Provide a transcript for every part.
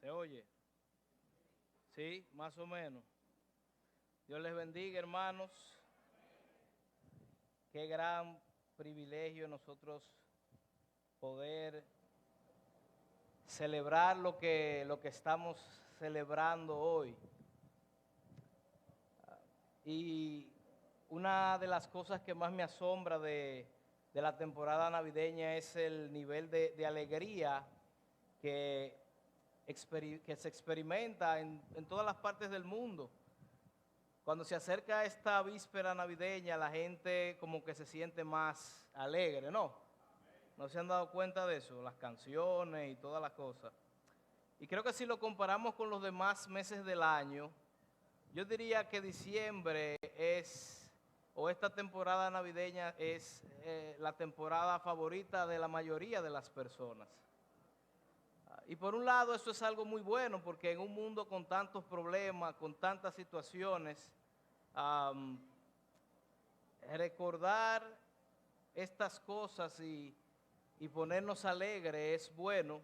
¿Se oye? Sí, más o menos. Dios les bendiga, hermanos. Qué gran privilegio nosotros poder celebrar lo que estamos celebrando hoy. Y una de las cosas que más me asombra de la temporada navideña es el nivel de alegría que se experimenta en todas las partes del mundo. Cuando se acerca esta víspera navideña, la gente como que se siente más alegre, ¿no? ¿No se han dado cuenta de eso? Las canciones y todas las cosas. Y creo que si lo comparamos con los demás meses del año, yo diría que diciembre o esta temporada navideña es la temporada favorita de la mayoría de las personas. Y por un lado eso es algo muy bueno, porque en un mundo con tantos problemas, con tantas situaciones, recordar estas cosas y ponernos alegres es bueno.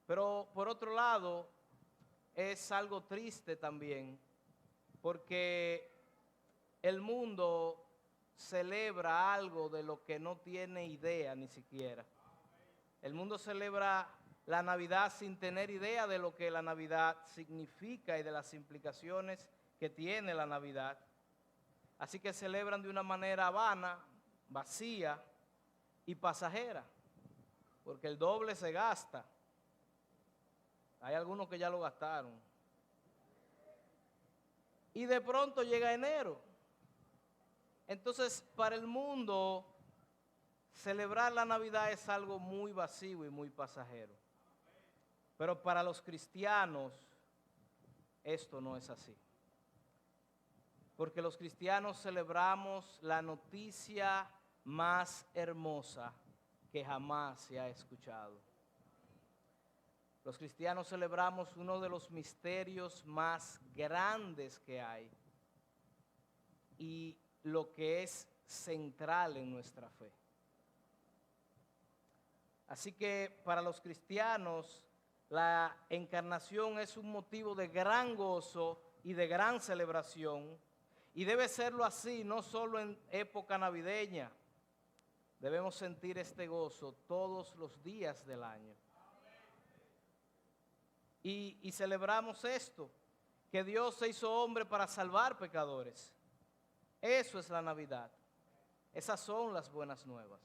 Pero por otro lado es algo triste también, porque el mundo celebra algo de lo que no tiene idea ni siquiera. El mundo celebra la Navidad sin tener idea de lo que la Navidad significa y de las implicaciones que tiene la Navidad. Así que celebran de una manera vana, vacía y pasajera, porque el doble se gasta. Hay algunos que ya lo gastaron. Y de pronto llega enero. Entonces, para el mundo, celebrar la Navidad es algo muy vacío y muy pasajero. Pero para los cristianos, esto no es así. Porque los cristianos celebramos la noticia más hermosa que jamás se ha escuchado. Los cristianos celebramos uno de los misterios más grandes que hay y lo que es central en nuestra fe. Así que para los cristianos la encarnación es un motivo de gran gozo y de gran celebración, y debe serlo así no solo en época navideña. Debemos sentir este gozo todos los días del año. Y celebramos esto, que Dios se hizo hombre para salvar pecadores. Eso es la Navidad. Esas son las buenas nuevas.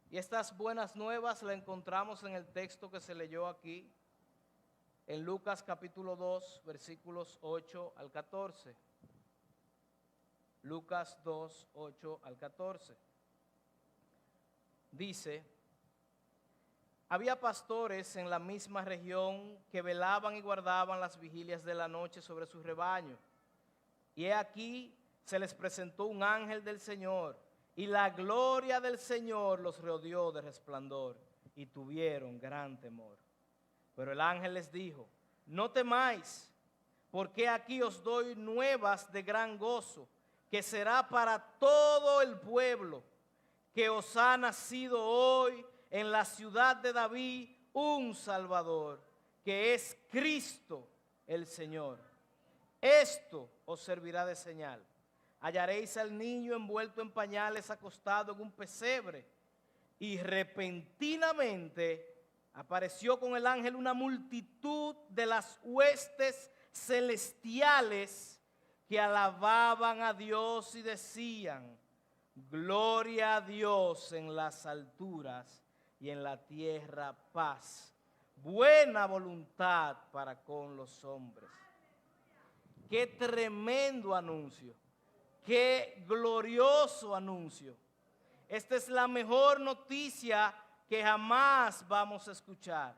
Y estas buenas nuevas las encontramos en el texto que se leyó aquí, en Lucas capítulo 2, versículos 8 al 14. Lucas 2, 8 al 14. Dice: había pastores en la misma región que velaban y guardaban las vigilias de la noche sobre su rebaño. Y he aquí se les presentó un ángel del Señor, y la gloria del Señor los rodeó de resplandor, y tuvieron gran temor. Pero el ángel les dijo: no temáis, porque aquí os doy nuevas de gran gozo, que será para todo el pueblo, que os ha nacido hoy en la ciudad de David un Salvador, que es Cristo el Señor. Esto os servirá de señal. Hallaréis al niño envuelto en pañales, acostado en un pesebre. Y repentinamente apareció con el ángel una multitud de las huestes celestiales que alababan a Dios y decían: gloria a Dios en las alturas y en la tierra paz, buena voluntad para con los hombres. Qué tremendo anuncio, qué glorioso anuncio. Esta es la mejor noticia que jamás vamos a escuchar.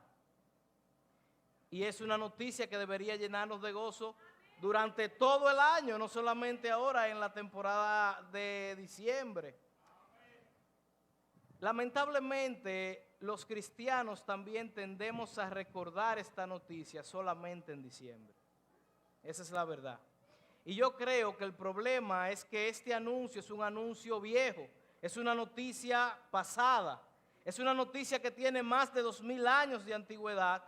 Y es una noticia que debería llenarnos de gozo durante todo el año, no solamente ahora en la temporada de diciembre. Lamentablemente, los cristianos también tendemos a recordar esta noticia solamente en diciembre. Esa es la verdad. Y yo creo que el problema es que este anuncio es un anuncio viejo, es una noticia pasada, es una noticia que tiene más de 2000 años de antigüedad.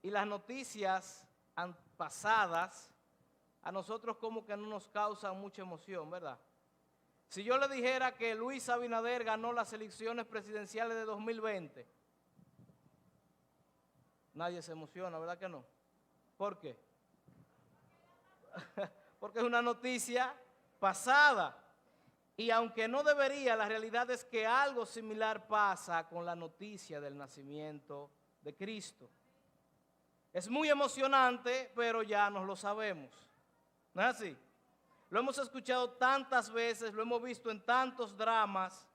y las noticias pasadas a nosotros como que no nos causan mucha emoción, ¿verdad? Si yo le dijera que Luis Abinader ganó las elecciones presidenciales de 2020, nadie se emociona, ¿verdad que no? ¿Por qué? Porque es una noticia pasada. Y aunque no debería, la realidad es que algo similar pasa con la noticia del nacimiento de Cristo. Es muy emocionante, pero ya nos lo sabemos. ¿No es así? Lo hemos escuchado tantas veces, lo hemos visto en tantos dramas,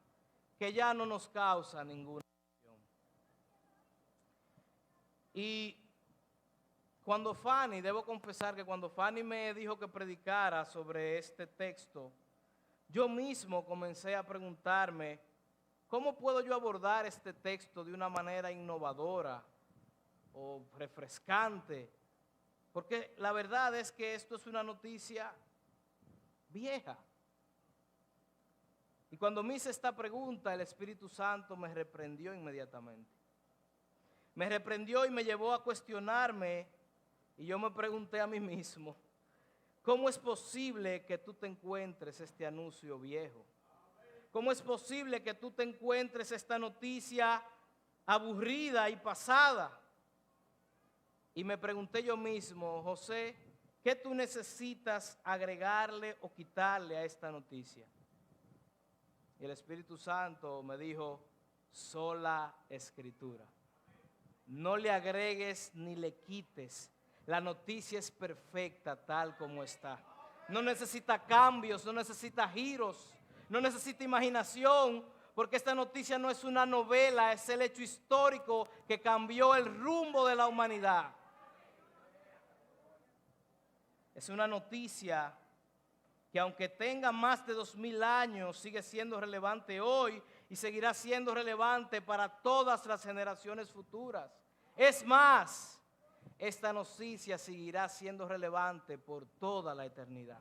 que ya no nos causa ninguna emoción. Y debo confesar que cuando Fanny me dijo que predicara sobre este texto, yo mismo comencé a preguntarme, ¿cómo puedo yo abordar este texto de una manera innovadora o refrescante? Porque la verdad es que esto es una noticia vieja. Y cuando me hice esta pregunta, el Espíritu Santo me reprendió inmediatamente. Me reprendió y me llevó a cuestionarme, y yo me pregunté a mí mismo, ¿cómo es posible que tú te encuentres este anuncio viejo? ¿Cómo es posible que tú te encuentres esta noticia aburrida y pasada? Y me pregunté yo mismo, José, ¿qué tú necesitas agregarle o quitarle a esta noticia? Y el Espíritu Santo me dijo, sola Escritura. No le agregues ni le quites. La noticia es perfecta tal como está. No necesita cambios, no necesita giros, no necesita imaginación, porque esta noticia no es una novela, es el hecho histórico que cambió el rumbo de la humanidad. Es una noticia que aunque tenga más de 2000 años, sigue siendo relevante hoy y seguirá siendo relevante para todas las generaciones futuras. Es más, esta noticia seguirá siendo relevante por toda la eternidad.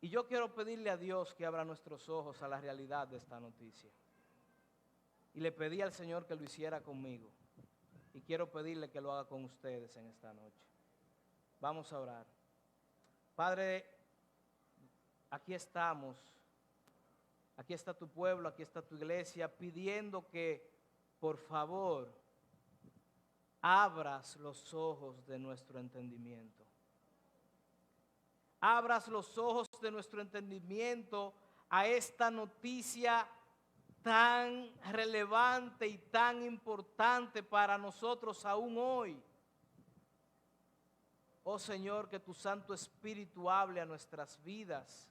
Y yo quiero pedirle a Dios que abra nuestros ojos a la realidad de esta noticia. Y le pedí al Señor que lo hiciera conmigo. Y quiero pedirle que lo haga con ustedes en esta noche. Vamos a orar. Padre, aquí estamos. Aquí está tu pueblo, aquí está tu iglesia, pidiendo que, por favor, abras los ojos de nuestro entendimiento. Abras los ojos de nuestro entendimiento a esta noticia tan relevante y tan importante para nosotros aún hoy. Oh Señor, que tu Santo Espíritu hable a nuestras vidas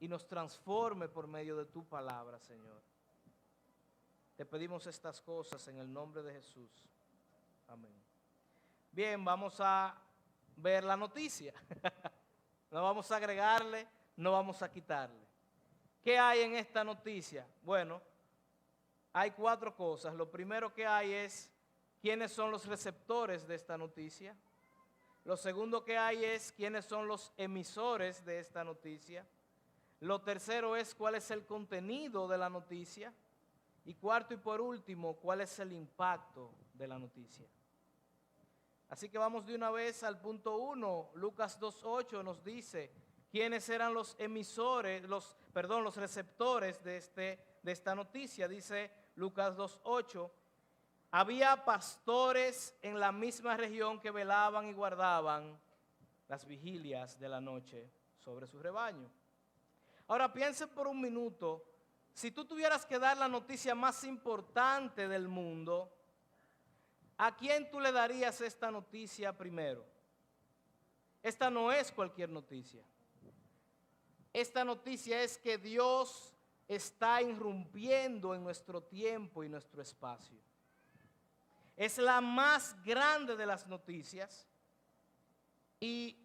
y nos transforme por medio de tu palabra, Señor. Te pedimos estas cosas en el nombre de Jesús. Amén. Bien, vamos a ver la noticia. No vamos a agregarle, no vamos a quitarle. ¿Qué hay en esta noticia? Bueno, hay 4 cosas. Lo primero que hay es quiénes son los receptores de esta noticia. Lo segundo que hay es quiénes son los emisores de esta noticia. Lo tercero es cuál es el contenido de la noticia. Y cuarto y por último, cuál es el impacto de la noticia. Así que vamos de una vez al punto 1. Lucas 2:8 nos dice quiénes eran los emisores, los receptores de esta noticia. Dice Lucas 2:8, había pastores en la misma región que velaban y guardaban las vigilias de la noche sobre su rebaño. Ahora piensen por un minuto, si tú tuvieras que dar la noticia más importante del mundo, ¿a quién tú le darías esta noticia primero? Esta no es cualquier noticia. Esta noticia es que Dios está irrumpiendo en nuestro tiempo y nuestro espacio. Es la más grande de las noticias. ¿Y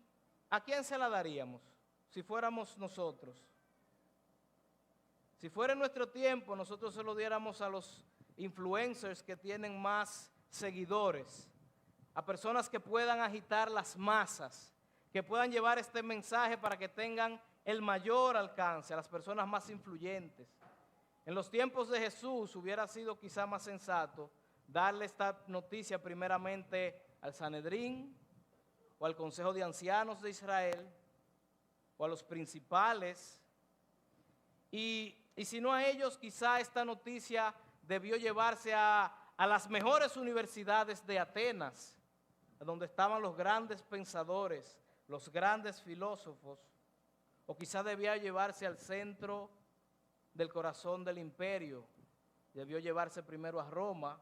a quién se la daríamos si fuéramos nosotros? Si fuera en nuestro tiempo, nosotros se lo diéramos a los influencers que tienen más seguidores, a personas que puedan agitar las masas, que puedan llevar este mensaje para que tengan el mayor alcance, a las personas más influyentes. En los tiempos de Jesús hubiera sido quizá más sensato darle esta noticia primeramente al Sanedrín o al Consejo de Ancianos de Israel o a los principales. Y si no a ellos, quizá esta noticia debió llevarse a las mejores universidades de Atenas, donde estaban los grandes pensadores, los grandes filósofos, o quizá debía llevarse al centro del corazón del imperio. Debió llevarse primero a Roma,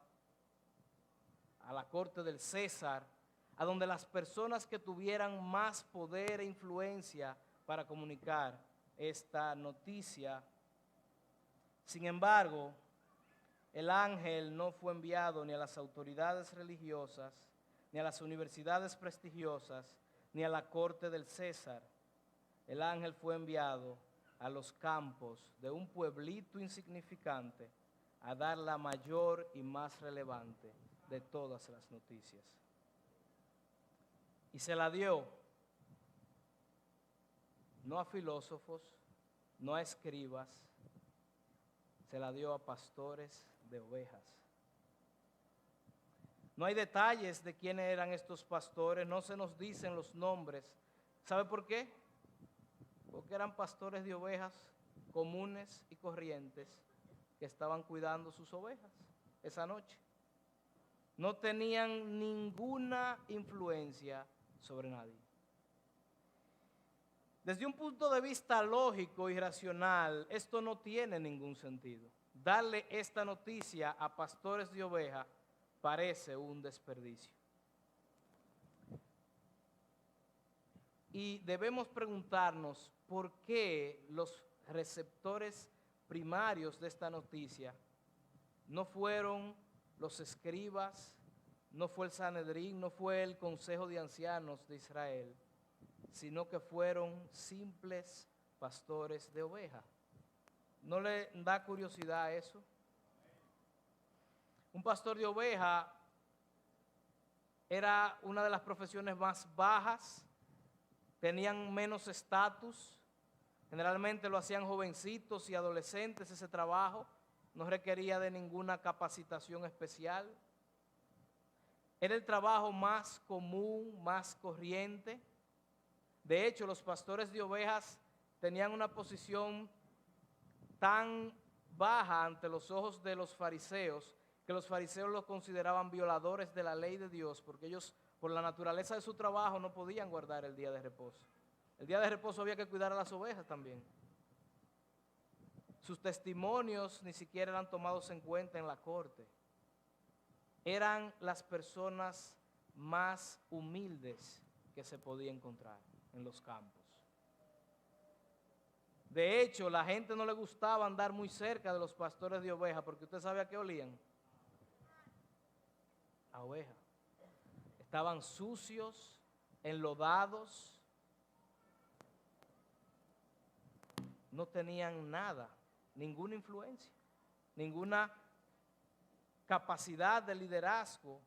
a la corte del César, a donde las personas que tuvieran más poder e influencia para comunicar esta noticia. Sin embargo, el ángel no fue enviado ni a las autoridades religiosas, ni a las universidades prestigiosas, ni a la corte del César. El ángel fue enviado a los campos de un pueblito insignificante a dar la mayor y más relevante de todas las noticias. Y se la dio no a filósofos, no a escribas, se la dio a pastores de ovejas. No hay detalles de quiénes eran estos pastores, no se nos dicen los nombres. ¿Sabe por qué? Porque eran pastores de ovejas comunes y corrientes que estaban cuidando sus ovejas esa noche. No tenían ninguna influencia sobre nadie. Desde un punto de vista lógico y racional, esto no tiene ningún sentido. Darle esta noticia a pastores de ovejas parece un desperdicio. Y debemos preguntarnos por qué los receptores primarios de esta noticia no fueron los escribas, no fue el Sanedrín, no fue el Consejo de Ancianos de Israel, sino que fueron simples pastores de ovejas. ¿No le da curiosidad eso? Un pastor de oveja era una de las profesiones más bajas, tenían menos estatus, generalmente lo hacían jovencitos y adolescentes ese trabajo, no requería de ninguna capacitación especial. Era el trabajo más común, más corriente. De hecho, los pastores de ovejas tenían una posición tan baja ante los ojos de los fariseos, que los fariseos los consideraban violadores de la ley de Dios, porque ellos, por la naturaleza de su trabajo, no podían guardar el día de reposo. El día de reposo había que cuidar a las ovejas también. Sus testimonios ni siquiera eran tomados en cuenta en la corte. Eran las personas más humildes que se podía encontrar en los campos. De hecho, la gente no le gustaba andar muy cerca de los pastores de ovejas, porque usted sabe a qué olían. A oveja. Estaban sucios, enlodados, no tenían nada, ninguna influencia, ninguna capacidad de liderazgo.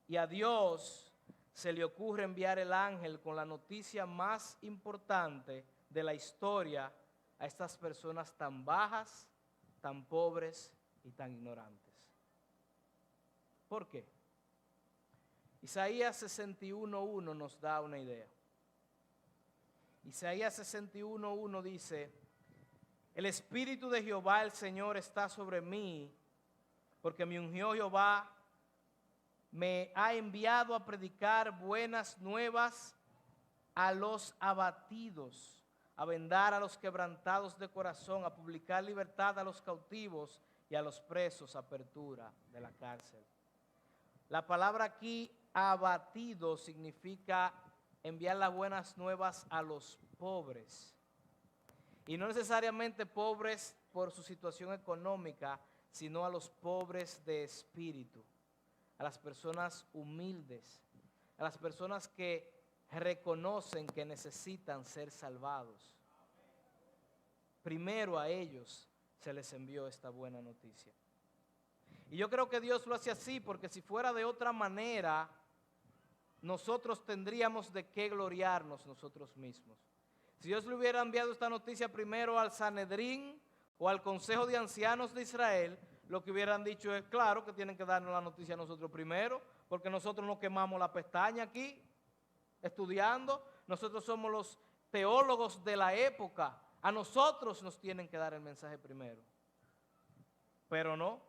Y a Dios se le ocurre enviar el ángel con la noticia más importante de la historia a estas personas tan bajas, tan pobres y tan ignorantes. ¿Por qué? Isaías 61:1 nos da una idea. Isaías 61:1 dice: el Espíritu de Jehová el Señor está sobre mí, porque me ungió Jehová, me ha enviado a predicar buenas nuevas a los abatidos, a vendar a los quebrantados de corazón, a publicar libertad a los cautivos y a los presos, apertura de la cárcel. La palabra aquí, abatido, significa enviar las buenas nuevas a los pobres. Y no necesariamente pobres por su situación económica, sino a los pobres de espíritu, a las personas humildes, a las personas que reconocen que necesitan ser salvados. Primero a ellos se les envió esta buena noticia. Y yo creo que Dios lo hace así, porque si fuera de otra manera, nosotros tendríamos de qué gloriarnos nosotros mismos. Si Dios le hubiera enviado esta noticia primero al Sanedrín o al Consejo de Ancianos de Israel, lo que hubieran dicho es, claro, que tienen que darnos la noticia a nosotros primero, porque nosotros no quemamos la pestaña aquí, estudiando. Nosotros somos los teólogos de la época. A nosotros nos tienen que dar el mensaje primero. Pero no.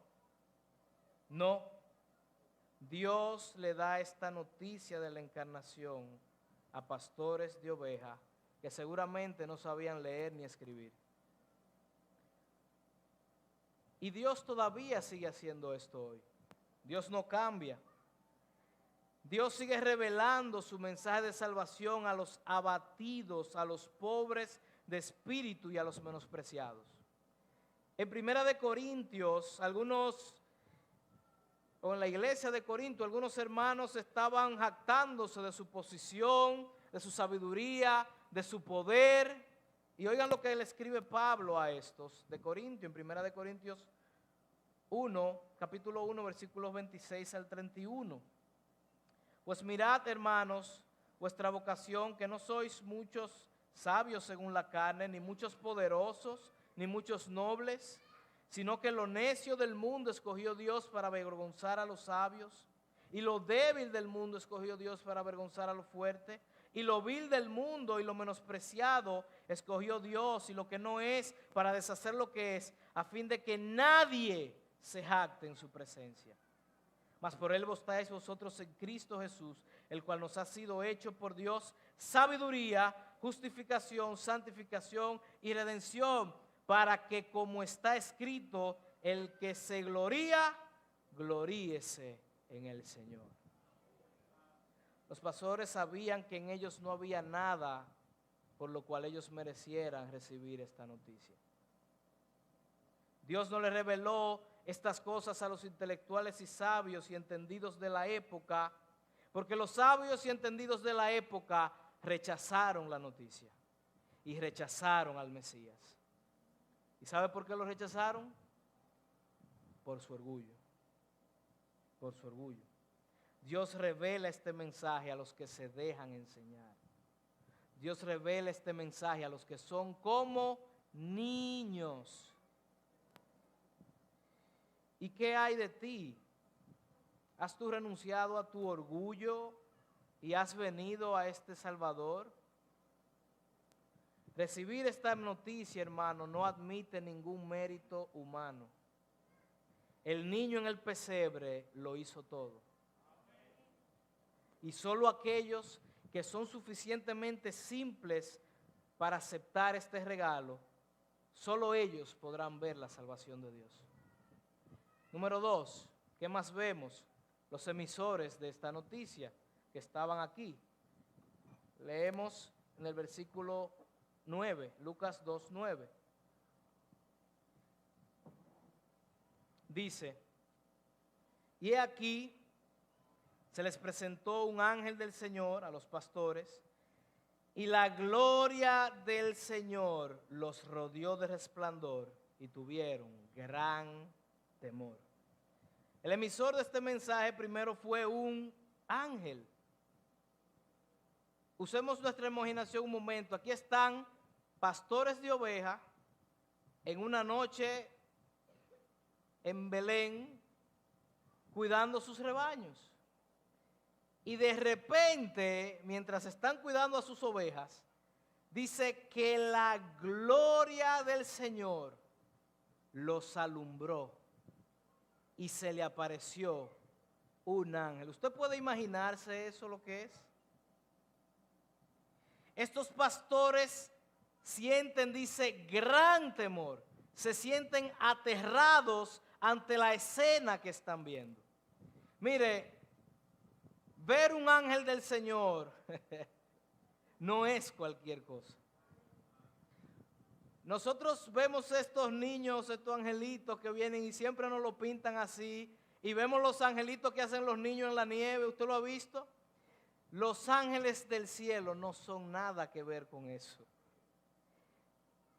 Dios le da esta noticia de la encarnación a pastores de ovejas que seguramente no sabían leer ni escribir. Y Dios todavía sigue haciendo esto hoy. Dios no cambia. Dios sigue revelando su mensaje de salvación a los abatidos, a los pobres de espíritu y a los menospreciados. En Primera de Corintios, en la iglesia de Corinto, algunos hermanos estaban jactándose de su posición, de su sabiduría, de su poder. Y oigan lo que le escribe Pablo a estos de Corinto, en Primera de Corintios 1, capítulo 1, versículos 26 al 31. Pues mirad, hermanos, vuestra vocación, que no sois muchos sabios según la carne, ni muchos poderosos, ni muchos nobles, sino que lo necio del mundo escogió Dios para avergonzar a los sabios, y lo débil del mundo escogió Dios para avergonzar a lo fuerte, y lo vil del mundo y lo menospreciado escogió Dios, y lo que no es, para deshacer lo que es, a fin de que nadie se jacte en su presencia. Mas por él estáis vosotros en Cristo Jesús, el cual nos ha sido hecho por Dios sabiduría, justificación, santificación y redención, para que, como está escrito, el que se gloría, gloríese en el Señor. Los pastores sabían que en ellos no había nada por lo cual ellos merecieran recibir esta noticia. Dios no le reveló estas cosas a los intelectuales y sabios y entendidos de la época, porque los sabios y entendidos de la época rechazaron la noticia y rechazaron al Mesías. ¿Y sabe por qué lo rechazaron? Por su orgullo. Por su orgullo. Dios revela este mensaje a los que se dejan enseñar. Dios revela este mensaje a los que son como niños. ¿Y qué hay de ti? ¿Has tú renunciado a tu orgullo y has venido a este Salvador? Recibir esta noticia, hermano, no admite ningún mérito humano. El niño en el pesebre lo hizo todo. Y solo aquellos que son suficientemente simples para aceptar este regalo, solo ellos podrán ver la salvación de Dios. Número 2, ¿qué más vemos? Los emisores de esta noticia que estaban aquí. Leemos en el versículo 9, Lucas 2:9. Dice, y he aquí, se les presentó un ángel del Señor a los pastores, y la gloria del Señor los rodeó de resplandor y tuvieron gran temor. El emisor de este mensaje primero fue un ángel. Usemos nuestra imaginación un momento. Aquí están pastores de ovejas en una noche en Belén cuidando sus rebaños. Y de repente, mientras están cuidando a sus ovejas, dice que la gloria del Señor los alumbró y se le apareció un ángel. ¿Usted puede imaginarse eso lo que es? Estos pastores sienten, dice, gran temor. Se sienten aterrados ante la escena que están viendo. Mire, ver un ángel del Señor no es cualquier cosa. Nosotros vemos estos niños, estos angelitos que vienen y siempre nos lo pintan así. Y vemos los angelitos que hacen los niños en la nieve. ¿Usted lo ha visto? Los ángeles del cielo no son nada que ver con eso.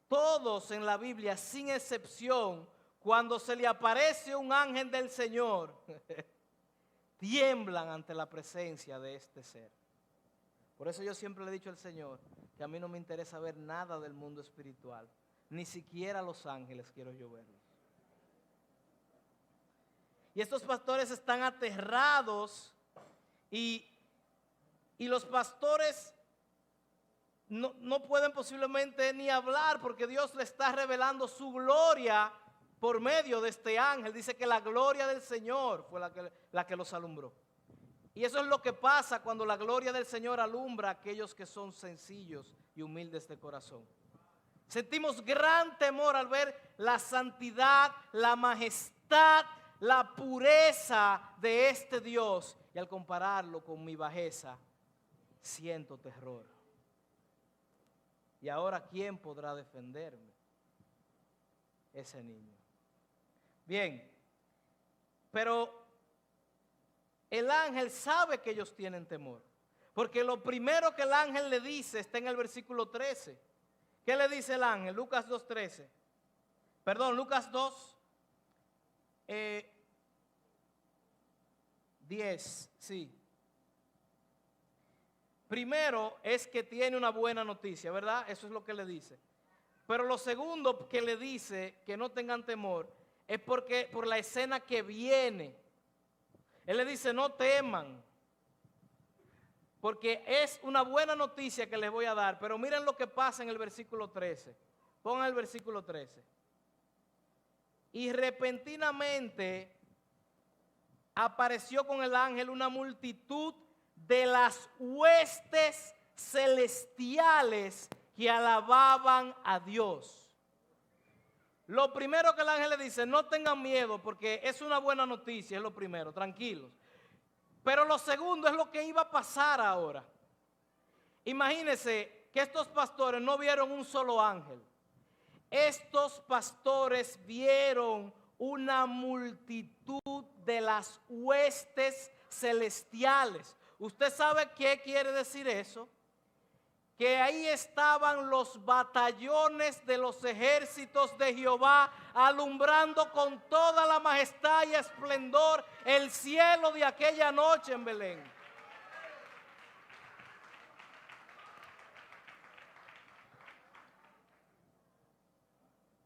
Todos en la Biblia, sin excepción, cuando se le aparece un ángel del Señor, tiemblan ante la presencia de este ser. Por eso yo siempre le he dicho al Señor que a mí no me interesa ver nada del mundo espiritual. Ni siquiera los ángeles quiero yo verlos. Y estos pastores están aterrados y los pastores no pueden posiblemente ni hablar porque Dios le está revelando su gloria por medio de este ángel. Dice que la gloria del Señor fue la que los alumbró. Y eso es lo que pasa cuando la gloria del Señor alumbra a aquellos que son sencillos y humildes de corazón. Sentimos gran temor al ver la santidad, la majestad, la pureza de este Dios. Y al compararlo con mi bajeza, siento terror. Y ahora, ¿quién podrá defenderme? Ese niño. Bien, pero el ángel sabe que ellos tienen temor. Porque lo primero que el ángel le dice está en el versículo 13. ¿Qué le dice el ángel? Lucas 2:13. Perdón, Lucas 2, 10, sí. Primero es que tiene una buena noticia, ¿verdad? Eso es lo que le dice. Pero lo segundo que le dice, que no tengan temor, es porque por la escena que viene. Él le dice, no teman, porque es una buena noticia que les voy a dar. Pero miren lo que pasa en el versículo 13. Pongan el versículo 13. Y repentinamente apareció con el ángel una multitud de las huestes celestiales que alababan a Dios. Lo primero que el ángel le dice, no tengan miedo porque es una buena noticia, es lo primero, tranquilos. Pero lo segundo es lo que iba a pasar ahora. Imagínense que estos pastores no vieron un solo ángel. Estos pastores vieron una multitud de las huestes celestiales. ¿Usted sabe qué quiere decir eso? Que ahí estaban los batallones de los ejércitos de Jehová, alumbrando con toda la majestad y esplendor el cielo de aquella noche en Belén.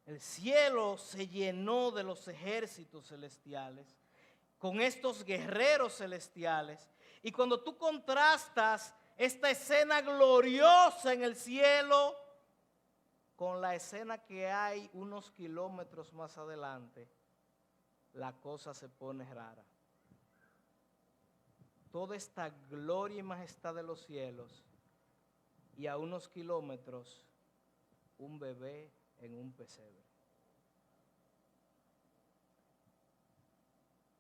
El cielo se llenó de los ejércitos celestiales, con estos guerreros celestiales. Y cuando tú contrastas esta escena gloriosa en el cielo con la escena que hay unos kilómetros más adelante, la cosa se pone rara. Toda esta gloria y majestad de los cielos y a unos kilómetros un bebé en un pesebre.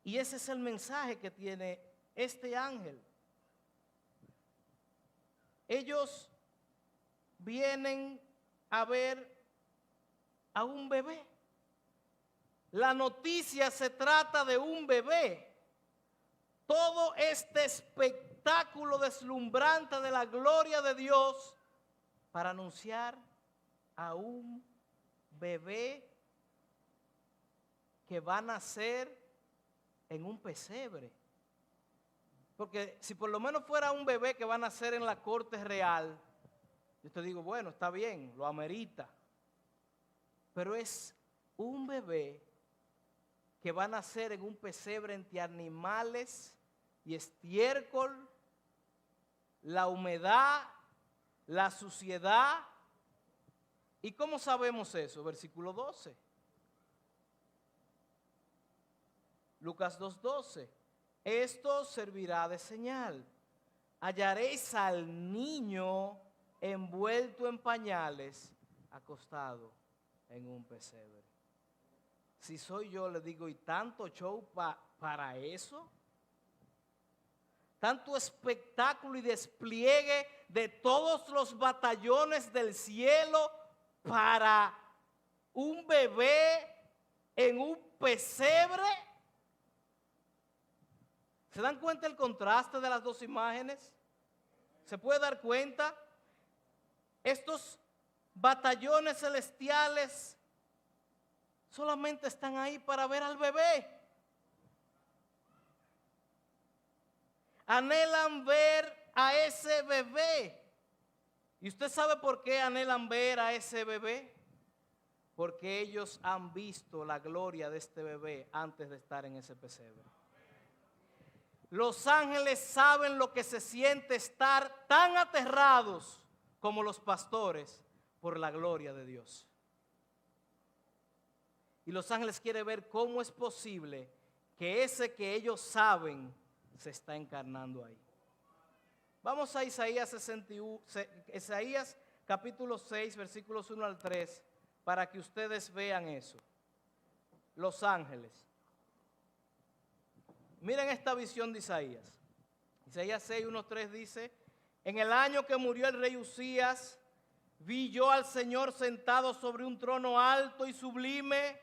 Y ese es el mensaje que tiene este ángel. Ellos vienen a ver a un bebé. La noticia se trata de un bebé. Todo este espectáculo deslumbrante de la gloria de Dios para anunciar a un bebé que va a nacer en un pesebre. Porque si por lo menos fuera un bebé que va a nacer en la corte real, yo te digo, bueno, está bien, lo amerita. Pero es un bebé que va a nacer en un pesebre entre animales y estiércol, la humedad, la suciedad. ¿Y cómo sabemos eso? Versículo 12. Lucas 2:12. Esto servirá de señal. Hallaréis al niño envuelto en pañales, acostado en un pesebre. Si soy yo, le digo, ¿y tanto show para eso? Tanto espectáculo y despliegue de todos los batallones del cielo para un bebé en un pesebre. ¿Se dan cuenta el contraste de las dos imágenes? ¿Se puede dar cuenta? Estos batallones celestiales solamente están ahí para ver al bebé. Anhelan ver a ese bebé. ¿Y usted sabe por qué anhelan ver a ese bebé? porque ellos han visto la gloria de este bebé antes de estar en ese pesebre. Los ángeles saben lo que se siente estar tan aterrados como los pastores por la gloria de Dios. Y los ángeles quieren ver cómo es posible que ese que ellos saben se está encarnando ahí. Vamos a Isaías 61, Isaías capítulo 6, versículos 1 al 3, para que ustedes vean eso. Los ángeles. Miren esta visión de Isaías. Isaías 6, 1, 3 dice: en el año que murió el rey Usías, vi yo al Señor sentado sobre un trono alto y sublime,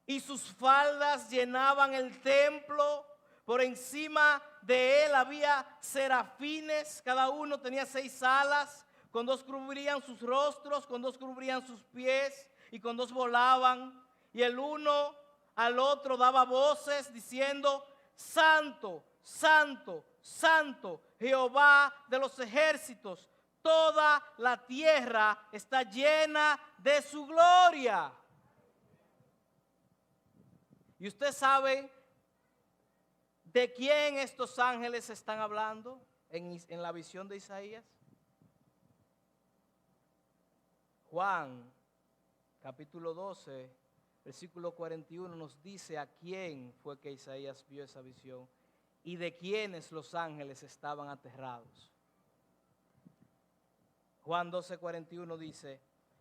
y sus faldas llenaban el templo. Por encima de él había serafines, cada uno tenía 6 alas, con 2 cubrían sus rostros, con 2 cubrían sus pies, y con 2 volaban. Y el uno al otro daba voces diciendo: Santo, Santo, Santo, Jehová de los ejércitos, toda la tierra está llena de su gloria. Y usted sabe ¿de quién estos ángeles están hablando en la visión de Isaías? Juan, capítulo 12, versículo 41, nos dice a quién fue que Isaías vio esa visión y de quiénes los ángeles estaban aterrados. Juan 12, 41 dice: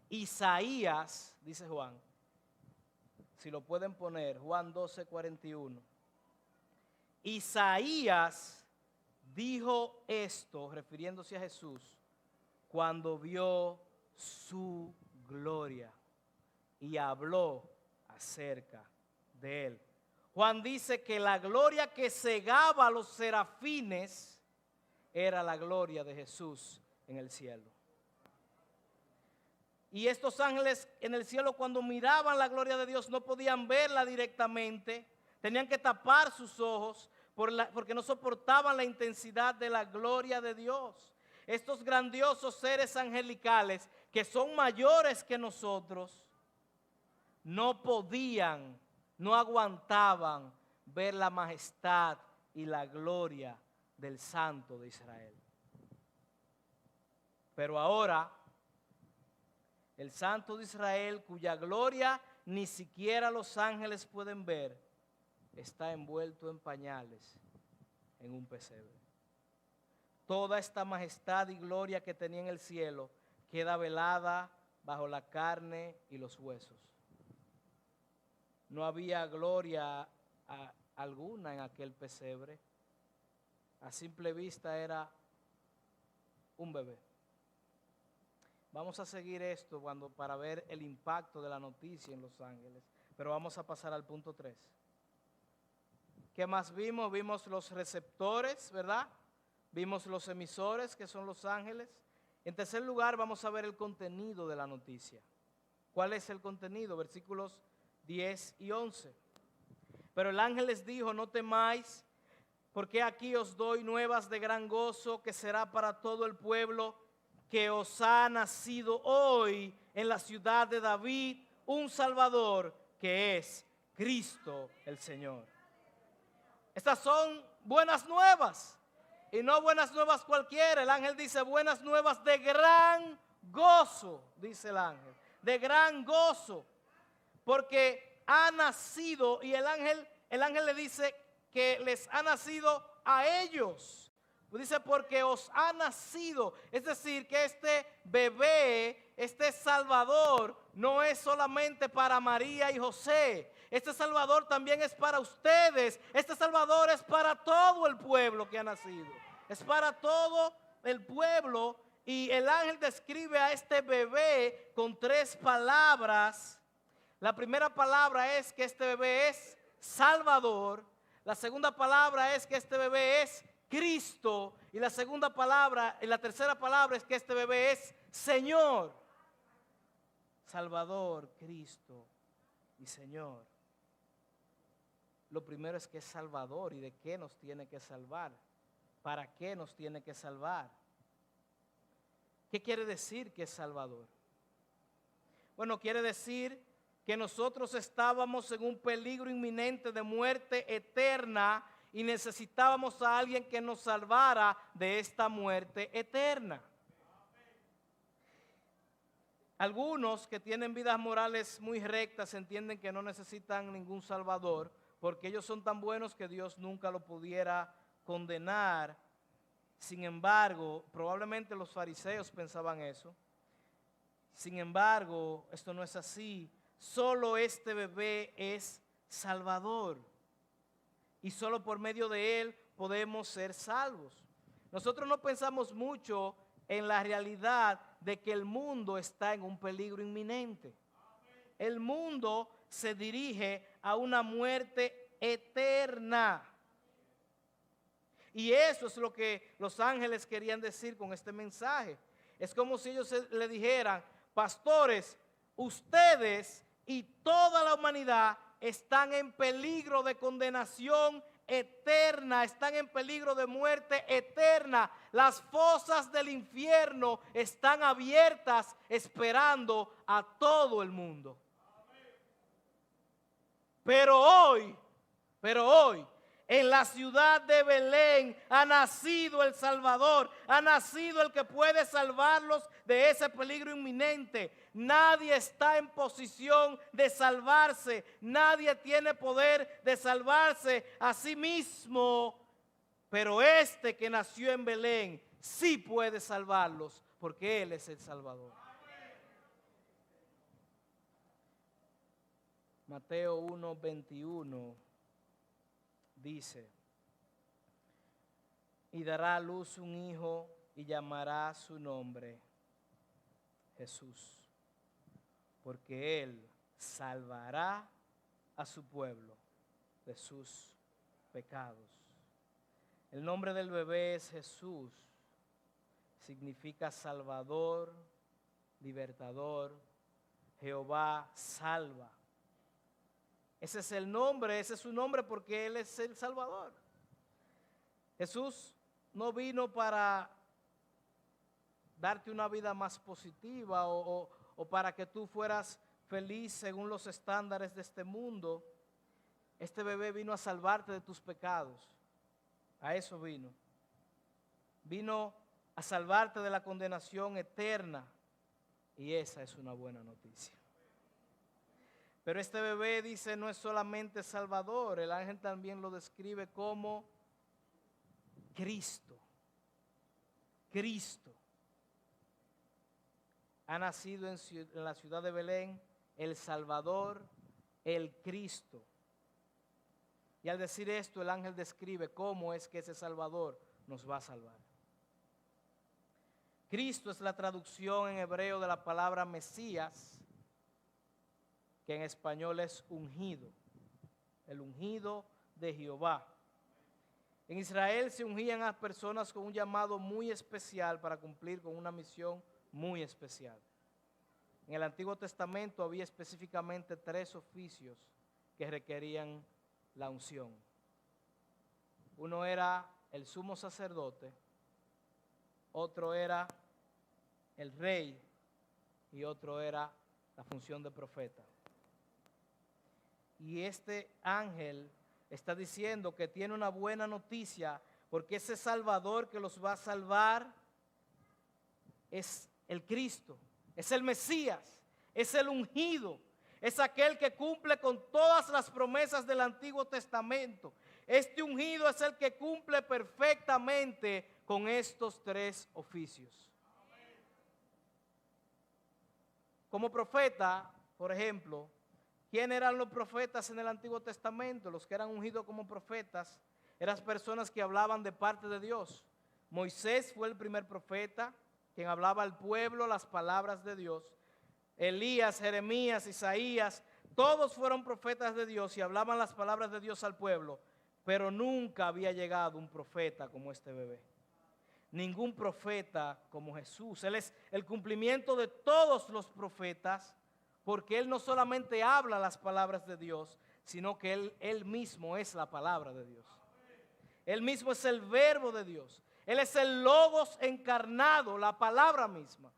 Isaías, dice Juan, si lo pueden poner, Juan 12, 41. Isaías dijo esto, refiriéndose a Jesús, cuando vio su gloria y habló acerca de él. Juan dice que la gloria que cegaba a los serafines era la gloria de Jesús en el cielo. Y estos ángeles en el cielo, cuando miraban la gloria de Dios, no podían verla directamente, tenían que tapar sus ojos porque no soportaban la intensidad de la gloria de Dios. Estos grandiosos seres angelicales, que son mayores que nosotros, no podían, no aguantaban ver la majestad y la gloria del Santo de Israel. Pero ahora, el Santo de Israel, cuya gloria ni siquiera los ángeles pueden ver, está envuelto en pañales en un pesebre. Toda esta majestad y gloria que tenía en el cielo queda velada bajo la carne y los huesos. No había gloria alguna en aquel pesebre. A simple vista era un bebé. Vamos a seguir esto para ver el impacto de la noticia en Los Ángeles, pero vamos a pasar al punto 3. ¿Qué más vimos? Vimos los receptores, ¿verdad? Vimos los emisores, que son los ángeles. En tercer lugar, vamos a ver el contenido de la noticia. ¿Cuál es el contenido? Versículos 10 y 11. Pero el ángel les dijo: no temáis, porque aquí os doy nuevas de gran gozo, que será para todo el pueblo, que os ha nacido hoy en la ciudad de David un Salvador, que es Cristo el Señor. Estas son buenas nuevas, y no buenas nuevas cualquiera. El ángel dice buenas nuevas de gran gozo, dice el ángel, de gran gozo, porque ha nacido, y el ángel le dice que les ha nacido a ellos. Dice porque os ha nacido, es decir, que este bebé, este Salvador, no es solamente para María y José. Este Salvador también es para ustedes. Este Salvador es para todo el pueblo que ha nacido. Es para todo el pueblo. Y el ángel describe a este bebé con 3 palabras. La primera palabra es que este bebé es Salvador. La segunda palabra es que este bebé es Cristo. Y la tercera palabra es que este bebé es Señor. Salvador, Cristo y Señor. Lo primero es que es Salvador. ¿Y de qué nos tiene que salvar? ¿Para qué nos tiene que salvar? ¿Qué quiere decir que es Salvador? Bueno, quiere decir que nosotros estábamos en un peligro inminente de muerte eterna y necesitábamos a alguien que nos salvara de esta muerte eterna. Algunos que tienen vidas morales muy rectas entienden que no necesitan ningún salvador porque ellos son tan buenos que Dios nunca lo pudiera condenar. Sin embargo, probablemente los fariseos pensaban eso. Sin embargo, esto no es así. Solo este bebé es salvador y solo por medio de él podemos ser salvos. Nosotros no pensamos mucho en la realidad de que el mundo está en un peligro inminente. El mundo se dirige a una muerte eterna. Y eso es lo que los ángeles querían decir con este mensaje. Es como si ellos le dijeran: pastores, ustedes y toda la humanidad están en peligro de condenación eterna, están en peligro de muerte eterna. Las fosas del infierno están abiertas esperando a todo el mundo. Pero hoy, en la ciudad de Belén ha nacido el Salvador, ha nacido el que puede salvarlos de ese peligro inminente. Nadie está en posición de salvarse, nadie tiene poder de salvarse a sí mismo, pero este que nació en Belén sí puede salvarlos porque Él es el Salvador. Mateo 1:21 dice: y dará a luz un hijo y llamará su nombre Jesús, porque él salvará a su pueblo de sus pecados. El nombre del bebé es Jesús, significa Salvador, libertador, Jehová salva. Ese es el nombre, ese es su nombre porque Él es el Salvador. Jesús no vino para darte una vida más positiva o para que tú fueras feliz según los estándares de este mundo. Este bebé vino a salvarte de tus pecados. A eso vino. Vino a salvarte de la condenación eterna. Y esa es una buena noticia. Pero este bebé, dice, no es solamente Salvador. El ángel también lo describe como Cristo. Cristo. Ha nacido en la ciudad de Belén el Salvador, el Cristo. Y al decir esto, el ángel describe cómo es que ese Salvador nos va a salvar. Cristo es la traducción en hebreo de la palabra Mesías, que en español es ungido, el ungido de Jehová. En Israel se ungían a personas con un llamado muy especial para cumplir con una misión muy especial. En el Antiguo Testamento había específicamente 3 oficios que requerían la unción. Uno era el sumo sacerdote, otro era el rey y otro era la función de profeta. Y este ángel está diciendo que tiene una buena noticia porque ese Salvador que los va a salvar es el Cristo, es el Mesías, es el ungido, es aquel que cumple con todas las promesas del Antiguo Testamento. Este ungido es el que cumple perfectamente con estos 3 oficios. Como profeta, por ejemplo, ¿quién eran los profetas en el Antiguo Testamento? Los que eran ungidos como profetas eran personas que hablaban de parte de Dios. Moisés fue el primer profeta, quien hablaba al pueblo las palabras de Dios. Elías, Jeremías, Isaías, todos fueron profetas de Dios y hablaban las palabras de Dios al pueblo, pero nunca había llegado un profeta como este bebé. Ningún profeta como Jesús. Él es el cumplimiento de todos los profetas, porque Él no solamente habla las palabras de Dios, sino que Él mismo es la palabra de Dios. Él mismo es el verbo de Dios. Él es el Logos encarnado, la palabra misma.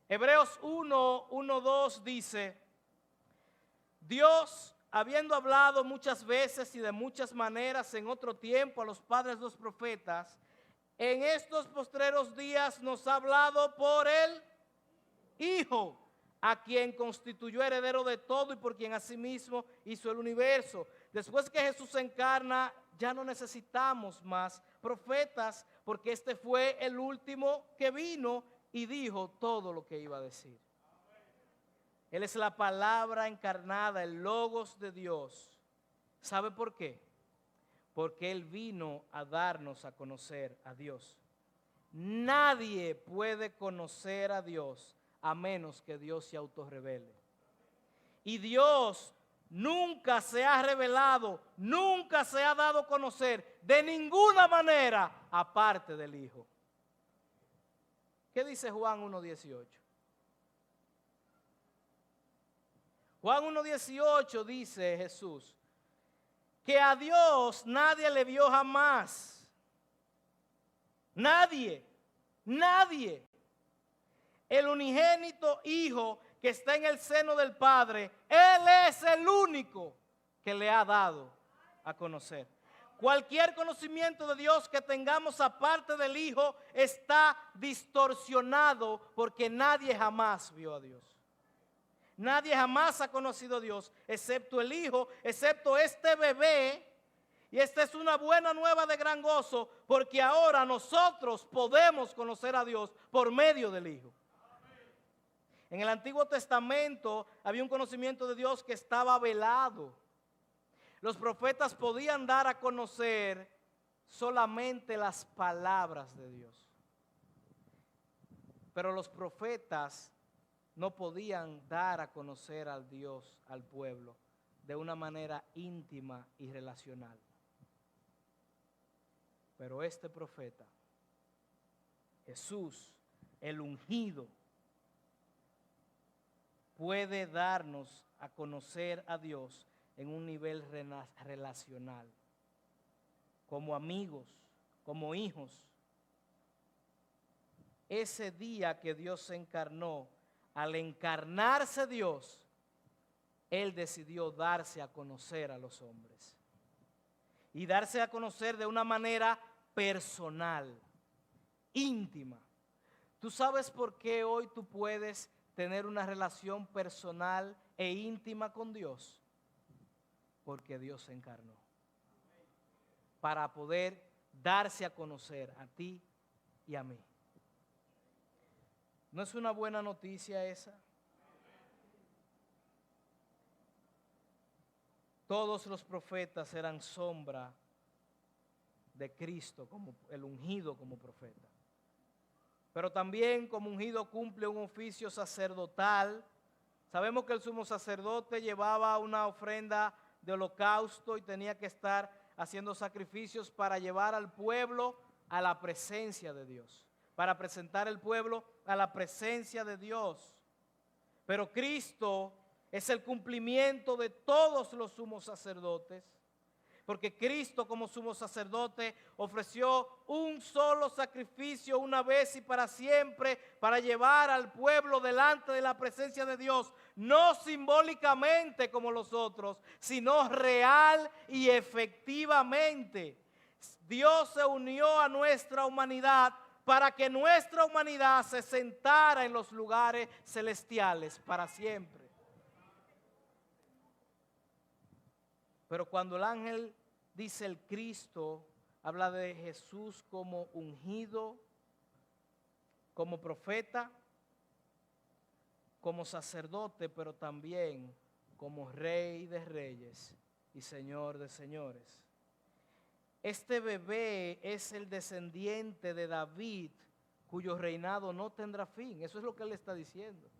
Hebreos 1:2 dice: Dios, habiendo hablado muchas veces y de muchas maneras en otro tiempo a los padres de los profetas, en estos postreros días nos ha hablado por el Hijo, a quien constituyó heredero de todo y por quien asimismo hizo el universo. Después que Jesús se encarna, ya no necesitamos más profetas, porque este fue el último que vino y dijo todo lo que iba a decir. Él es la palabra encarnada, el Logos de Dios. ¿Sabe por qué? Porque Él vino a darnos a conocer a Dios. Nadie puede conocer a Dios a menos que Dios se autorrevele. Y Dios nunca se ha revelado, nunca se ha dado a conocer de ninguna manera aparte del Hijo. ¿Qué dice Juan 1:18? Juan 1:18 dice Jesús que a Dios nadie le vio jamás. Nadie. El unigénito Hijo que está en el seno del Padre, Él es el único que le ha dado a conocer. Cualquier conocimiento de Dios que tengamos aparte del Hijo está distorsionado porque nadie jamás vio a Dios. Nadie jamás ha conocido a Dios, excepto el Hijo, excepto este bebé. Y esta es una buena nueva de gran gozo, porque ahora nosotros podemos conocer a Dios por medio del Hijo. En el Antiguo Testamento había un conocimiento de Dios que estaba velado. Los profetas podían dar a conocer solamente las palabras de Dios. Pero los profetas no podían dar a conocer al Dios, al pueblo, de una manera íntima y relacional. Pero este profeta, Jesús, el ungido, puede darnos a conocer a Dios en un nivel relacional, como amigos, como hijos. Ese día que Dios se encarnó, al encarnarse Dios, Él decidió darse a conocer a los hombres. Y darse a conocer de una manera personal, íntima. ¿Tú sabes por qué hoy tú puedes tener una relación personal e íntima con Dios? Porque Dios se encarnó. Para poder darse a conocer a ti y a mí. ¿No es una buena noticia esa? Todos los profetas eran sombra de Cristo, como el ungido como profeta. Pero también como ungido cumple un oficio sacerdotal. Sabemos que el sumo sacerdote llevaba una ofrenda de holocausto y tenía que estar haciendo sacrificios para llevar al pueblo a la presencia de Dios, para presentar el pueblo a la presencia de Dios. Pero Cristo es el cumplimiento de todos los sumos sacerdotes, porque Cristo como sumo sacerdote ofreció un solo sacrificio una vez y para siempre para llevar al pueblo delante de la presencia de Dios, no simbólicamente como los otros, sino real y efectivamente. Dios se unió a nuestra humanidad para que nuestra humanidad se sentara en los lugares celestiales para siempre. Pero cuando el ángel dice el Cristo, habla de Jesús como ungido, como profeta, como sacerdote, pero también como Rey de reyes y Señor de señores. Este bebé es el descendiente de David, cuyo reinado no tendrá fin. Eso es lo que él está diciendo.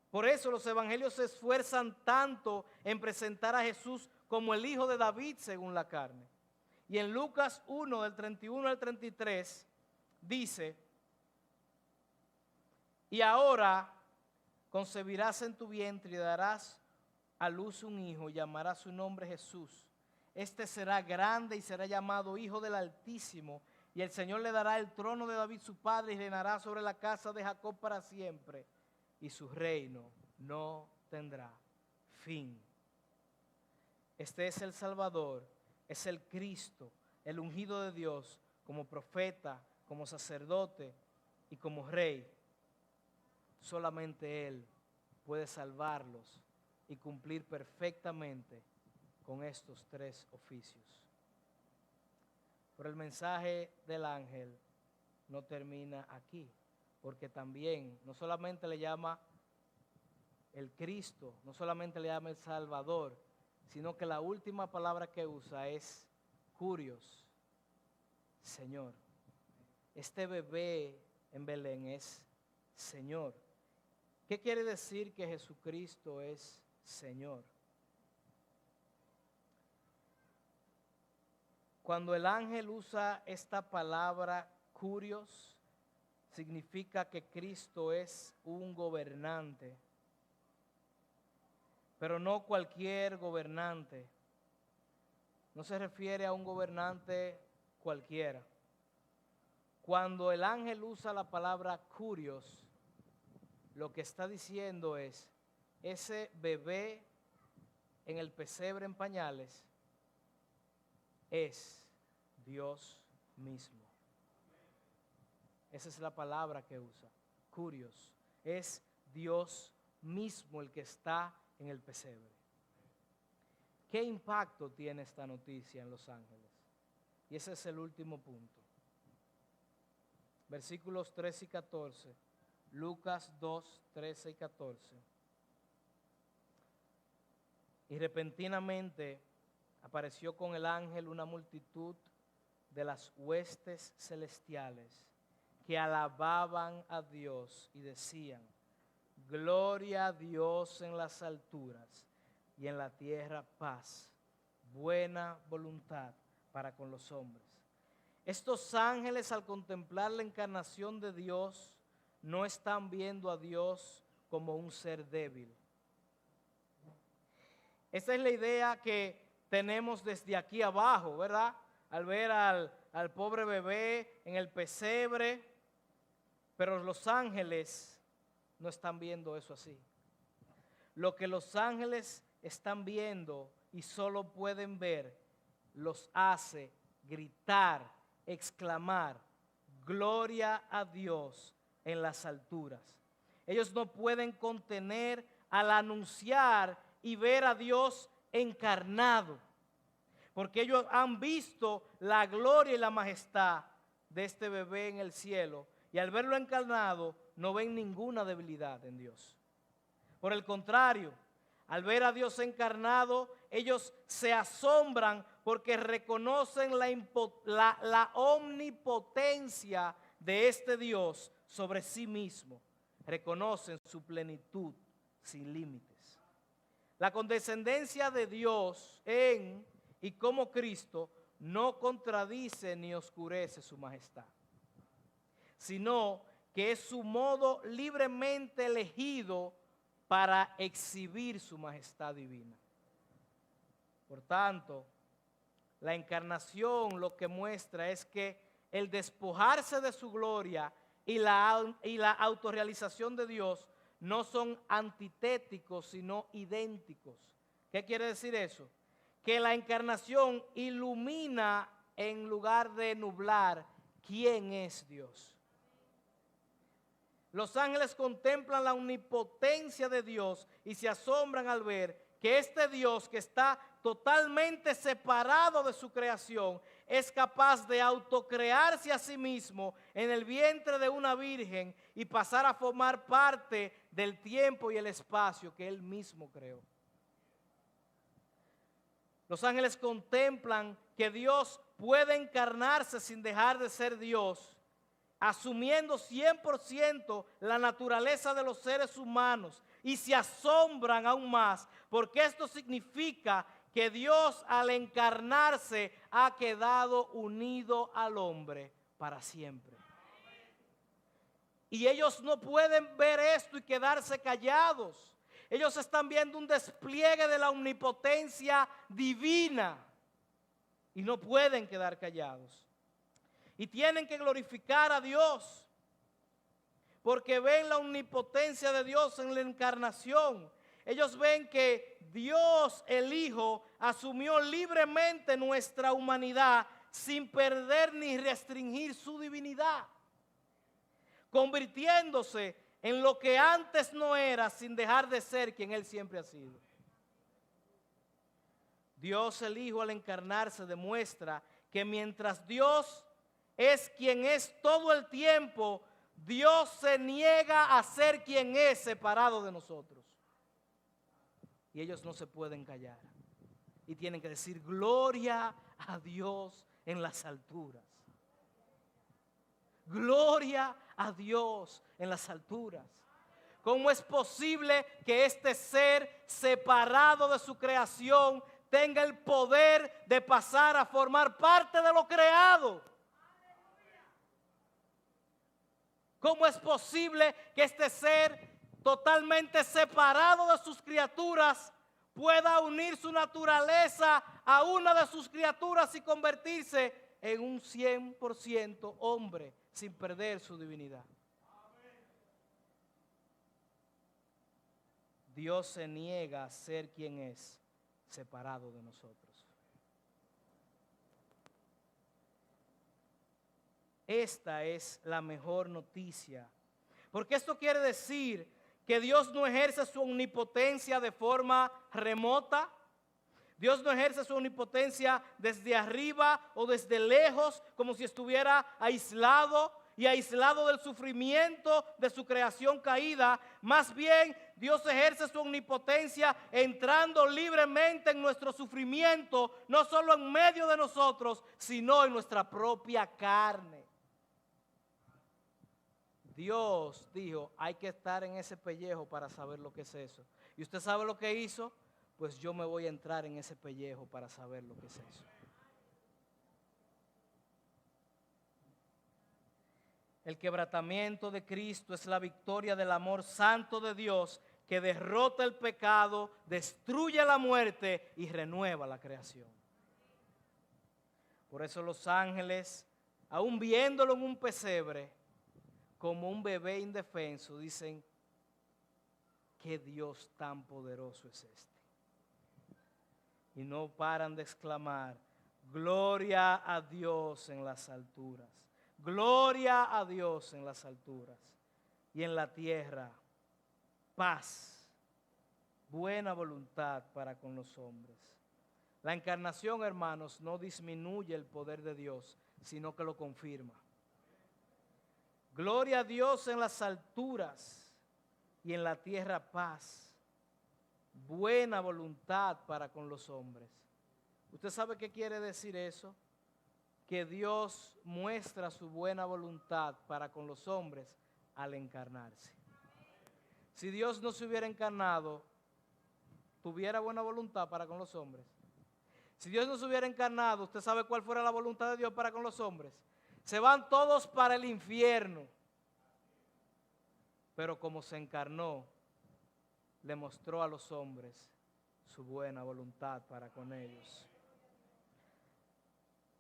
Por eso los evangelios se esfuerzan tanto en presentar a Jesús como el hijo de David según la carne. Y en Lucas 1, del 31 al 33, dice: y ahora concebirás en tu vientre y darás a luz un hijo, y llamarás su nombre Jesús. Este será grande y será llamado Hijo del Altísimo, y el Señor le dará el trono de David su padre y reinará sobre la casa de Jacob para siempre, y su reino no tendrá fin. Este es el Salvador, es el Cristo, el ungido de Dios, como profeta, como sacerdote y como rey. Solamente Él puede salvarlos y cumplir perfectamente con estos tres oficios. Pero el mensaje del ángel no termina aquí, porque también no solamente le llama el Cristo, no solamente le llama el Salvador, sino que la última palabra que usa es Curios, Señor. Este bebé en Belén es Señor. ¿Qué quiere decir que Jesucristo es Señor? Cuando el ángel usa esta palabra Curios, significa que Cristo es un gobernante, pero no cualquier gobernante. No se refiere a un gobernante cualquiera. Cuando el ángel usa la palabra Curios, lo que está diciendo es, ese bebé en el pesebre en pañales es Dios mismo. Esa es la palabra que usa, Curios. Es Dios mismo el que está en el pesebre. ¿Qué impacto tiene esta noticia en los ángeles? Y ese es el último punto. Versículos 13 y 14. Lucas 2, 13 y 14. Y repentinamente apareció con el ángel una multitud de las huestes celestiales que alababan a Dios y decían: gloria a Dios en las alturas y en la tierra paz, buena voluntad para con los hombres. Estos ángeles, al contemplar la encarnación de Dios, no están viendo a Dios como un ser débil. Esa es la idea que tenemos desde aquí abajo, ¿verdad? Al ver al pobre bebé en el pesebre, pero los ángeles no están viendo eso así. Lo que los ángeles están viendo y solo pueden ver, los hace gritar, exclamar, gloria a Dios en las alturas. Ellos no pueden contener al anunciar y ver a Dios encarnado, porque ellos han visto la gloria y la majestad de este bebé en el cielo, y al verlo encarnado no ven ninguna debilidad en Dios. Por el contrario, al ver a Dios encarnado, ellos se asombran porque reconocen la omnipotencia de este Dios sobre sí mismo. Reconocen su plenitud sin límites. La condescendencia de Dios en y como Cristo no contradice ni oscurece su majestad, sino que es su modo libremente elegido para exhibir su majestad divina. Por tanto, la encarnación lo que muestra es que el despojarse de su gloria y la autorrealización de Dios no son antitéticos, sino idénticos. ¿Qué quiere decir eso? Que la encarnación ilumina en lugar de nublar quién es Dios. Los ángeles contemplan la omnipotencia de Dios y se asombran al ver que este Dios, que está totalmente separado de su creación, es capaz de autocrearse a sí mismo en el vientre de una virgen y pasar a formar parte del tiempo y el espacio que Él mismo creó. Los ángeles contemplan que Dios puede encarnarse sin dejar de ser Dios, asumiendo 100% la naturaleza de los seres humanos, y se asombran aún más porque esto significa que Dios, al encarnarse, ha quedado unido al hombre para siempre. Y ellos no pueden ver esto y quedarse callados. Ellos están viendo un despliegue de la omnipotencia divina y no pueden quedar callados. y tienen que glorificar a Dios, porque ven la omnipotencia de Dios en la encarnación. Ellos ven que Dios, el Hijo, asumió libremente nuestra humanidad sin perder ni restringir su divinidad, convirtiéndose en lo que antes no era sin dejar de ser quien Él siempre ha sido. Dios el Hijo al encarnarse demuestra que mientras Dios es quien es todo el tiempo, Dios se niega a ser quien es separado de nosotros. Y ellos no se pueden callar. Y tienen que decir gloria a Dios en las alturas. Gloria a Dios en las alturas. ¿Cómo es posible que este ser separado de su creación tenga el poder de pasar a formar parte de lo creado? ¿Cómo es posible que este ser totalmente separado de sus criaturas pueda unir su naturaleza a una de sus criaturas y convertirse en un 100% hombre sin perder su divinidad? Dios se niega a ser quien es separado de nosotros. Esta es la mejor noticia, porque esto quiere decir que Dios no ejerce su omnipotencia de forma remota. Dios no ejerce su omnipotencia desde arriba o desde lejos, como si estuviera aislado y aislado del sufrimiento de su creación caída. Más bien, Dios ejerce su omnipotencia entrando libremente en nuestro sufrimiento, no solo en medio de nosotros, sino en nuestra propia carne. Dios dijo, hay que estar en ese pellejo para saber lo que es eso. ¿Y usted sabe lo que hizo? Pues yo me voy a entrar en ese pellejo para saber lo que es eso. El quebrantamiento de Cristo es la victoria del amor santo de Dios que derrota el pecado, destruye la muerte y renueva la creación. Por eso los ángeles, aún viéndolo en un pesebre, como un bebé indefenso, dicen, ¿qué Dios tan poderoso es este? Y no paran de exclamar, gloria a Dios en las alturas, gloria a Dios en las alturas, y en la tierra, paz, buena voluntad para con los hombres. La encarnación, hermanos, no disminuye el poder de Dios, sino que lo confirma. Gloria a Dios en las alturas y en la tierra paz, buena voluntad para con los hombres. ¿Usted sabe qué quiere decir eso? Que Dios muestra su buena voluntad para con los hombres al encarnarse. Si Dios no se hubiera encarnado, ¿tuviera buena voluntad para con los hombres? Si Dios no se hubiera encarnado, ¿usted sabe cuál fuera la voluntad de Dios para con los hombres? Se van todos para el infierno. Pero como se encarnó, le mostró a los hombres su buena voluntad para con ellos.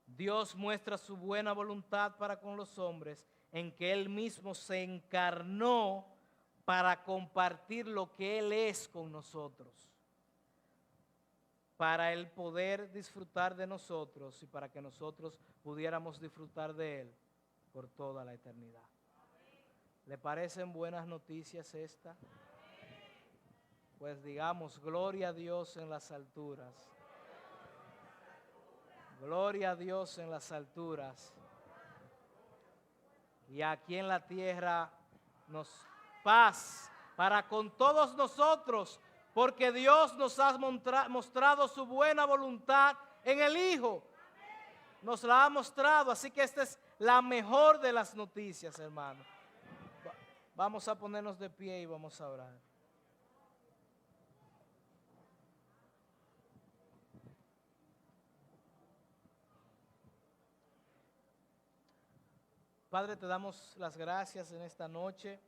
Dios muestra su buena voluntad para con los hombres en que Él mismo se encarnó para compartir lo que Él es con nosotros, para Él poder disfrutar de nosotros y para que nosotros pudiéramos disfrutar de Él por toda la eternidad. ¿Le parecen buenas noticias esta? Pues digamos, gloria a Dios en las alturas. Gloria a Dios en las alturas. Y aquí en la tierra nos paz para con todos nosotros, porque Dios nos ha mostrado su buena voluntad en el Hijo. Nos la ha mostrado, así que esta es la mejor de las noticias, hermano. Vamos a ponernos de pie y vamos a orar. Padre, te damos las gracias en esta noche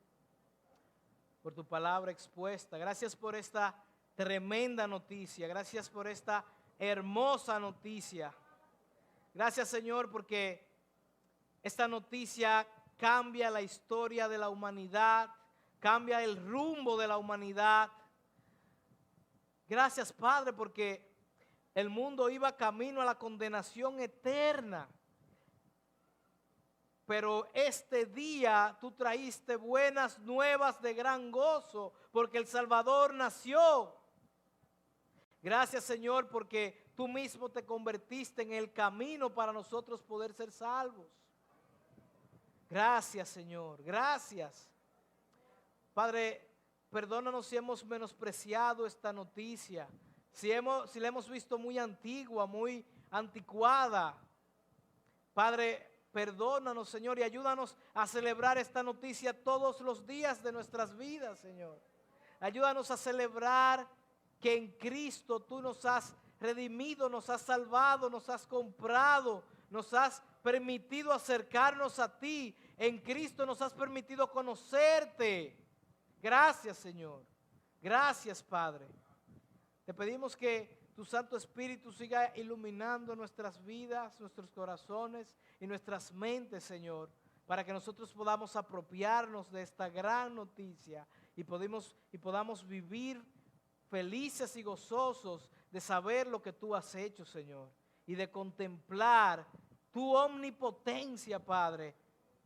por tu palabra expuesta. Gracias por esta tremenda noticia. Gracias por esta hermosa noticia. Gracias, Señor, porque Esta noticia cambia la historia de la humanidad, cambia el rumbo de la humanidad. Gracias, Padre, porque el mundo iba camino a la condenación eterna. Pero este día tú traíste buenas nuevas de gran gozo, porque el Salvador nació. Gracias, Señor, porque tú mismo te convertiste en el camino para nosotros poder ser salvos. Gracias, Señor, gracias. Padre, perdónanos si hemos menospreciado esta noticia, si la hemos visto muy antigua, muy anticuada. Padre, perdónanos, Señor, y ayúdanos a celebrar esta noticia todos los días de nuestras vidas, Señor. Ayúdanos a celebrar que en Cristo tú nos has redimido, nos has salvado, nos has comprado, nos has permitido acercarnos a ti. En Cristo nos has permitido conocerte. Gracias, Señor. Gracias, Padre. Te pedimos que tu Santo Espíritu siga iluminando nuestras vidas, nuestros corazones y nuestras mentes, Señor, para que nosotros podamos apropiarnos de esta gran noticia y podamos vivir felices y gozosos de saber lo que tú has hecho, Señor, y de contemplar tu omnipotencia, Padre,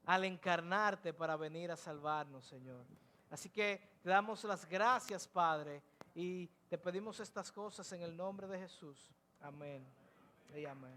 al encarnarte para venir a salvarnos, Señor. Así que te damos las gracias, Padre, y te pedimos estas cosas en el nombre de Jesús. Amén y amén.